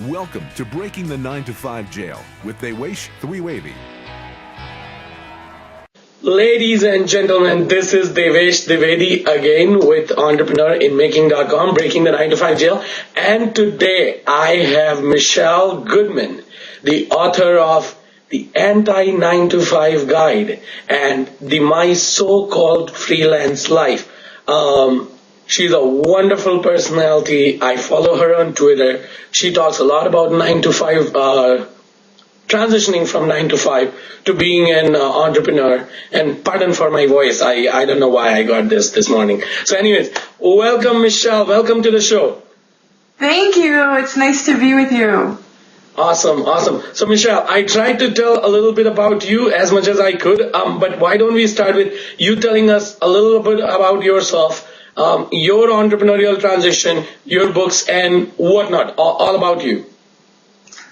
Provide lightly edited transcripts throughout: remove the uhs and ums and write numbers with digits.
Welcome to Breaking the 9-to-5 Jail with Devesh Dwivedi. Ladies and gentlemen, this is Devesh Dwivedi again with entrepreneurinmaking.com, Breaking the 9-to-5 Jail. And today I have Michelle Goodman, the author of The Anti-9-to-5 Guide and the My So-Called Freelance Life. She's a wonderful personality. I follow her on Twitter. She talks a lot about 9 to 5, transitioning from 9 to 5 to being an entrepreneur. And pardon for my voice. I don't know why I got this morning. So anyways, welcome Michelle. Welcome to the show. Thank you. It's nice to be with you. Awesome. So Michelle, I tried to tell a little bit about you as much as I could. But why don't we start with you telling us a little bit about yourself, your entrepreneurial transition, your books, and whatnot, all about you.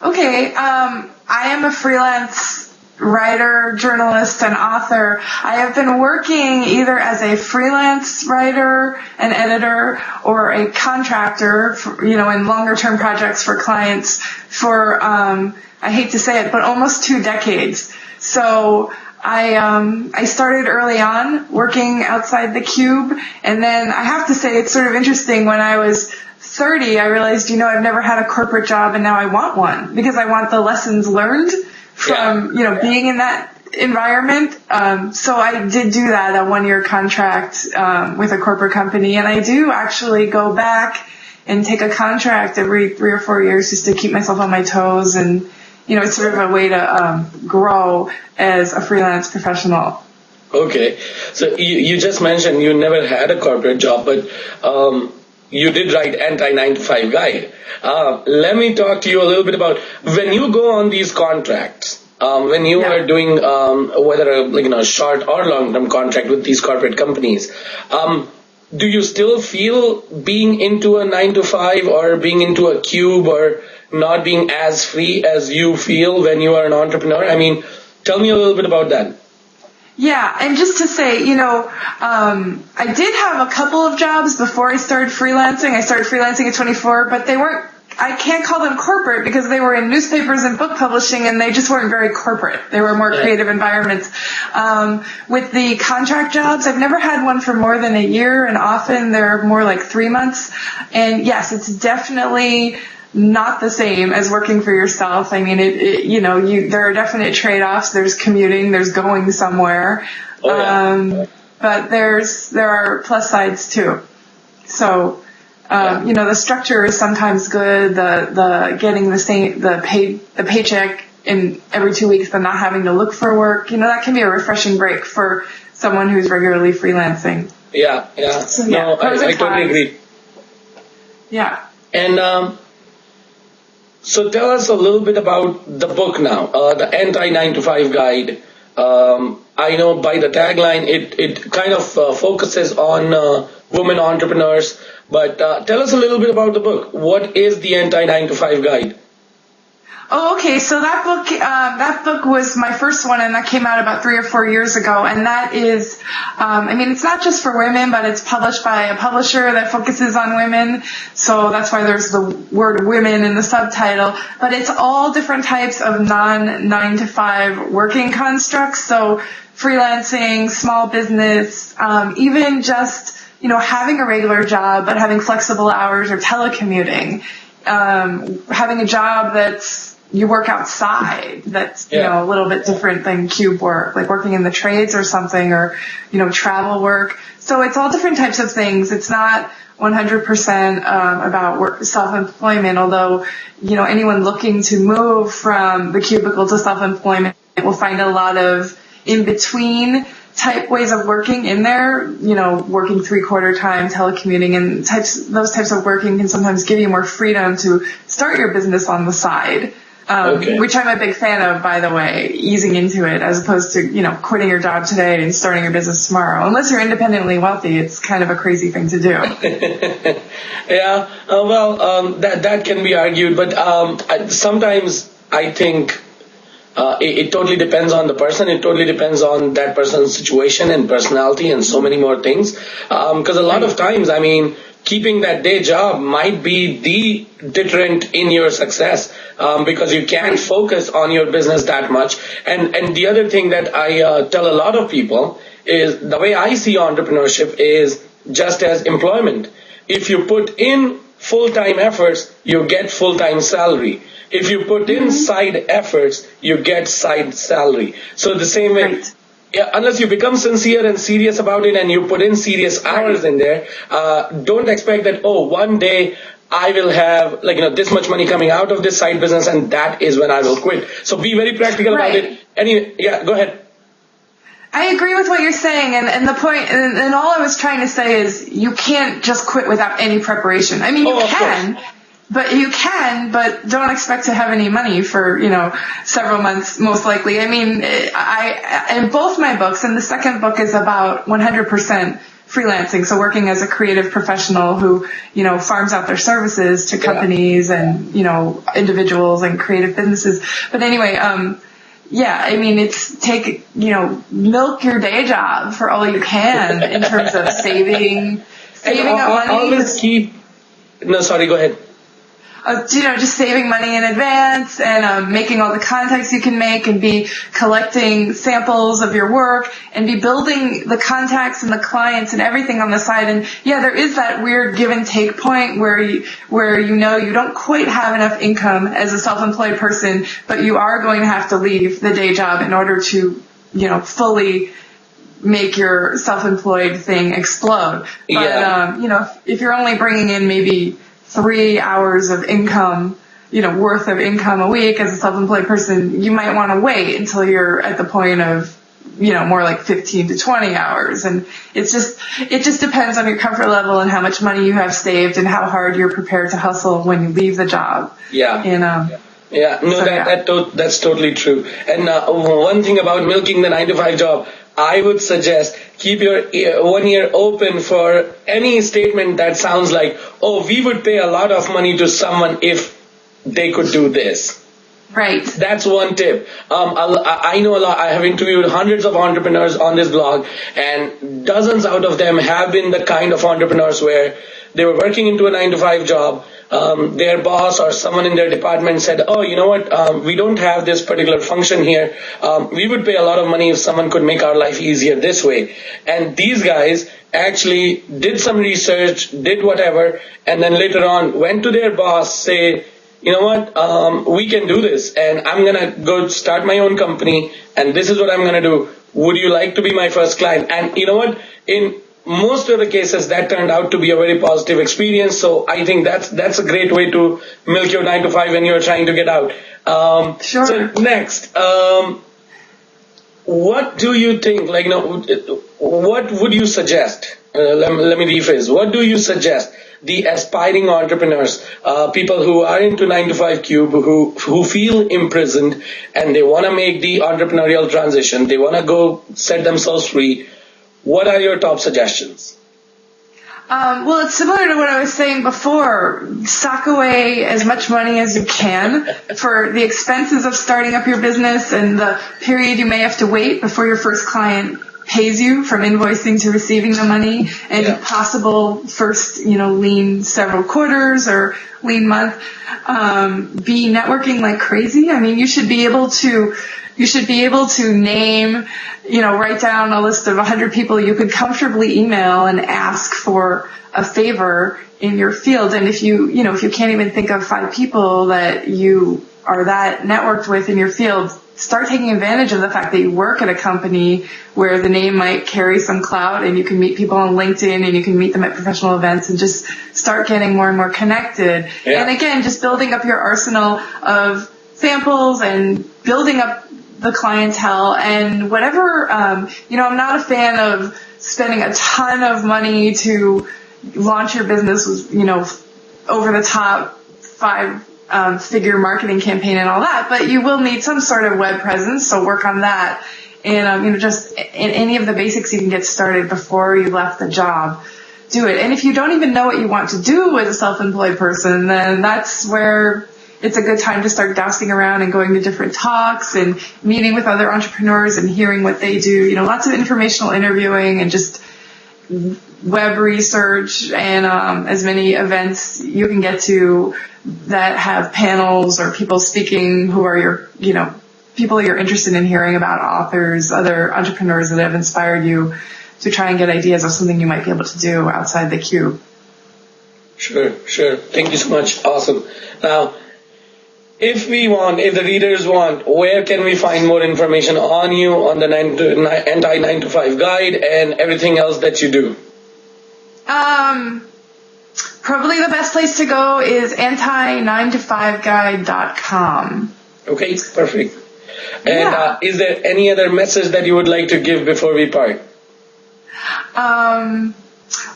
Okay, I am a freelance writer, journalist, and author. I have been working either as a freelance writer, an editor, or a contractor, in longer-term projects for clients for, I hate to say it, but almost 2 decades. So I started early on working outside the cube, and then I have to say it's sort of interesting. When I was 30, I realized, I've never had a corporate job, and now I want one because I want the lessons learned from, being in that environment. So I did do that, a 1-year contract with a corporate company, and I do actually go back and take a contract every 3 or 4 years just to keep myself on my toes, and it's sort of a way to grow as a freelance professional. Okay. So you just mentioned you never had a corporate job, but you did write Anti-9-to-5 Guide. Let me talk to you a little bit about when you go on these contracts, when you are doing whether a short or long-term contract with these corporate companies, do you still feel being into a 9-to-5 or being into a cube or not being as free as you feel when you are an entrepreneur? I mean, tell me a little bit about that. Yeah, and just to say, I did have a couple of jobs before I started freelancing. I started freelancing at 24, but I can't call them corporate because they were in newspapers and book publishing, and they just weren't very corporate. They were more creative environments. With the contract jobs, I've never had one for more than a year, and often they're more like 3 months. And yes, it's definitely not the same as working for yourself. I mean, there are definite trade-offs. There's commuting, there's going somewhere. But there are plus sides too. So, the structure is sometimes good. The getting the paycheck in every 2 weeks, but not having to look for work, that can be a refreshing break for someone who's regularly freelancing. Yeah. So, no, I totally agree. Yeah. And, so tell us a little bit about the book now, the Anti-9-to-5 Guide. I know by the tagline it kind of focuses on women entrepreneurs, but tell us a little bit about the book. What is the Anti-9-to-5 Guide? Oh, okay. So that book was my first one, and that came out about 3 or 4 years ago. And that is, it's not just for women, but it's published by a publisher that focuses on women. So that's why there's the word women in the subtitle. But it's all different types of non-9-to-5 working constructs. So freelancing, small business, even just, having a regular job, but having flexible hours or telecommuting, having a job that's you work outside, that's, a little bit different than cube work, like working in the trades or something, or, travel work. So it's all different types of things. It's not 100% about self-employment, although, anyone looking to move from the cubicle to self-employment will find a lot of in-between type ways of working in there, working 3/4 time, telecommuting, and those types of working can sometimes give you more freedom to start your business on the side. Which I'm a big fan of, by the way, easing into it as opposed to, quitting your job today and starting your business tomorrow. Unless you're independently wealthy, it's kind of a crazy thing to do. That can be argued, but sometimes I think it totally depends on the person. It totally depends on that person's situation and personality and so many more things. Because a lot of times, keeping that day job might be the deterrent in your success, because you can't focus on your business that much. And the other thing that I tell a lot of people is the way I see entrepreneurship is just as employment. If you put in full-time efforts, you get full-time salary. If you put in side efforts, you get side salary. So the same way, Right. yeah, unless you become sincere and serious about it and you put in serious hours in there, don't expect that, oh, one day I will have this much money coming out of this side business and that is when I will quit. So be very practical about Right. it. Anyway, yeah, go ahead. I agree with what you're saying, and the point, and all I was trying to say is you can't just quit without any preparation. I mean, Oh, of you can, but don't expect to have any money for, several months, most likely. I mean, in both my books, and the second book is about 100% freelancing, so working as a creative professional who, farms out their services to companies and, individuals and creative businesses. But anyway, yeah, I mean, it's milk your day job for all you can in terms of saving up money. Always keep, no, sorry, go ahead. Just saving money in advance and making all the contacts you can make and be collecting samples of your work and be building the contacts and the clients and everything on the side. And yeah, there is that weird give and take point where you don't quite have enough income as a self-employed person, but you are going to have to leave the day job in order to, fully make your self-employed thing explode. But, if you're only bringing in maybe 3 hours of income, worth of income a week as a self-employed person, you might want to wait until you're at the point of, more like 15 to 20 hours. And it just depends on your comfort level and how much money you have saved and how hard you're prepared to hustle when you leave the job. Yeah. And, yeah, no, that's totally true. And one thing about milking the 9-to-5 job, I would suggest keep your one ear open for any statement that sounds like, oh, we would pay a lot of money to someone if they could do this. Right. That's one tip. I know a lot. I have interviewed hundreds of entrepreneurs on this blog, and dozens out of them have been the kind of entrepreneurs where they were working into a 9-to-5 job. Their boss or someone in their department said, oh, you know what, we don't have this particular function here. We would pay a lot of money if someone could make our life easier this way. And these guys actually did some research, did whatever, and then later on went to their boss, say, you know what, we can do this, and I'm going to go start my own company, and this is what I'm going to do. Would you like to be my first client? And you know what, in most of the cases, that turned out to be a very positive experience. So I think that's a great way to milk your 9-to-5 when you're trying to get out. Sure. So next, what do you think? What would you suggest? Let me rephrase. What do you suggest the aspiring entrepreneurs, people who are into 9-to-5 cube, who feel imprisoned and they want to make the entrepreneurial transition, they want to go set themselves free? What are your top suggestions? Well, it's similar to what I was saying before. Sock away as much money as you can for the expenses of starting up your business and the period you may have to wait before your first client pays you, from invoicing to receiving the money, and possible first, lean several quarters or lean month. Be networking like crazy. I mean, you should be able to name, write down a list of 100 people you could comfortably email and ask for a favor in your field. And if you can't even think of 5 people that you are that networked with in your field, start taking advantage of the fact that you work at a company where the name might carry some clout, and you can meet people on LinkedIn and you can meet them at professional events, and just start getting more and more connected. Yeah. And again, just building up your arsenal of samples and building up the clientele and whatever. I'm not a fan of spending a ton of money to launch your business with, over the top 5-figure marketing campaign and all that, but you will need some sort of web presence, so work on that. And, just in any of the basics you can get started before you left the job, do it. And if you don't even know what you want to do as a self-employed person, then that's where it's a good time to start dousing around and going to different talks and meeting with other entrepreneurs and hearing what they do. Lots of informational interviewing and just web research and as many events you can get to that have panels or people speaking who are people you're interested in hearing about, authors, other entrepreneurs that have inspired you to try and get ideas of something you might be able to do outside the cube. Sure. Thank you so much. Awesome. Now, if the readers want, where can we find more information on you, on the anti-9 to 5 guide and everything else that you do? Probably the best place to go is anti9to5guide.com. Okay, perfect. And is there any other message that you would like to give before we part?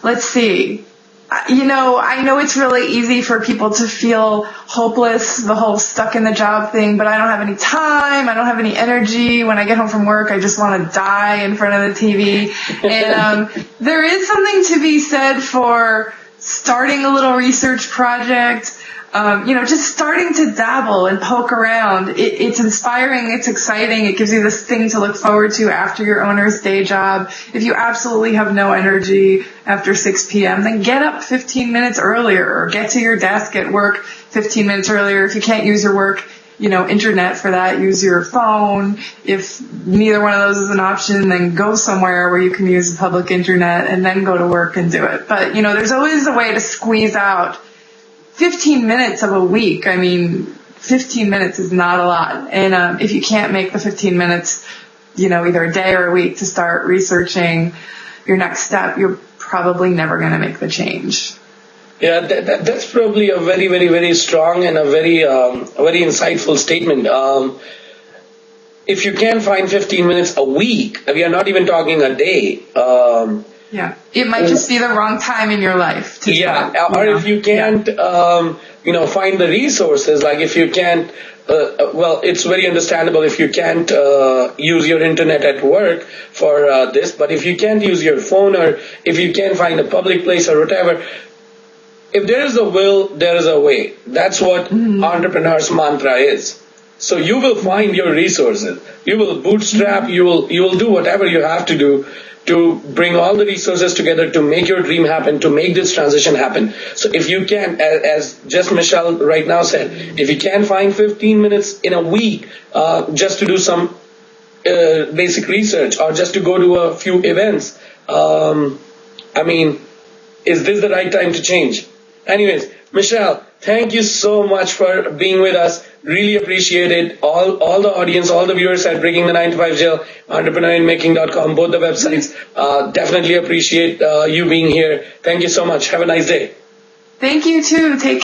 Let's see. I know it's really easy for people to feel hopeless, the whole stuck in the job thing, but I don't have any time, I don't have any energy. When I get home from work, I just want to die in front of the TV. And there is something to be said for starting a little research project, just starting to dabble and poke around. It's inspiring, it's exciting, it gives you this thing to look forward to after your owner's day job. If you absolutely have no energy after 6 p.m., then get up 15 minutes earlier or get to your desk at work 15 minutes earlier. If you can't use your work, internet for that, use your phone. If neither one of those is an option, then go somewhere where you can use the public internet and then go to work and do it. But, there's always a way to squeeze out 15 minutes of a week. 15 minutes is not a lot. And if you can't make the 15 minutes, either a day or a week to start researching your next step, you're probably never going to make the change. Yeah, that's probably a very, very, very strong and a very insightful statement. If you can find 15 minutes a week, we are not even talking a day. It might just be the wrong time in your life to start. If you can't, find the resources, like if you can't, it's very understandable if you can't use your internet at work for this, but if you can't use your phone or if you can't find a public place or whatever, if there is a will, there is a way. That's what entrepreneur's mantra is. So you will find your resources. You will bootstrap, you will do whatever you have to do to bring all the resources together to make your dream happen, to make this transition happen. So if you can, as just Michelle right now said, if you can find 15 minutes in a week just to do some basic research or just to go to a few events, is this the right time to change? Anyways, Michelle, thank you so much for being with us. Really appreciate it. All the audience, all the viewers at Breaking the 9 to 5 Jail, entrepreneurinmaking.com, both the websites, definitely appreciate you being here. Thank you so much. Have a nice day. Thank you too. Take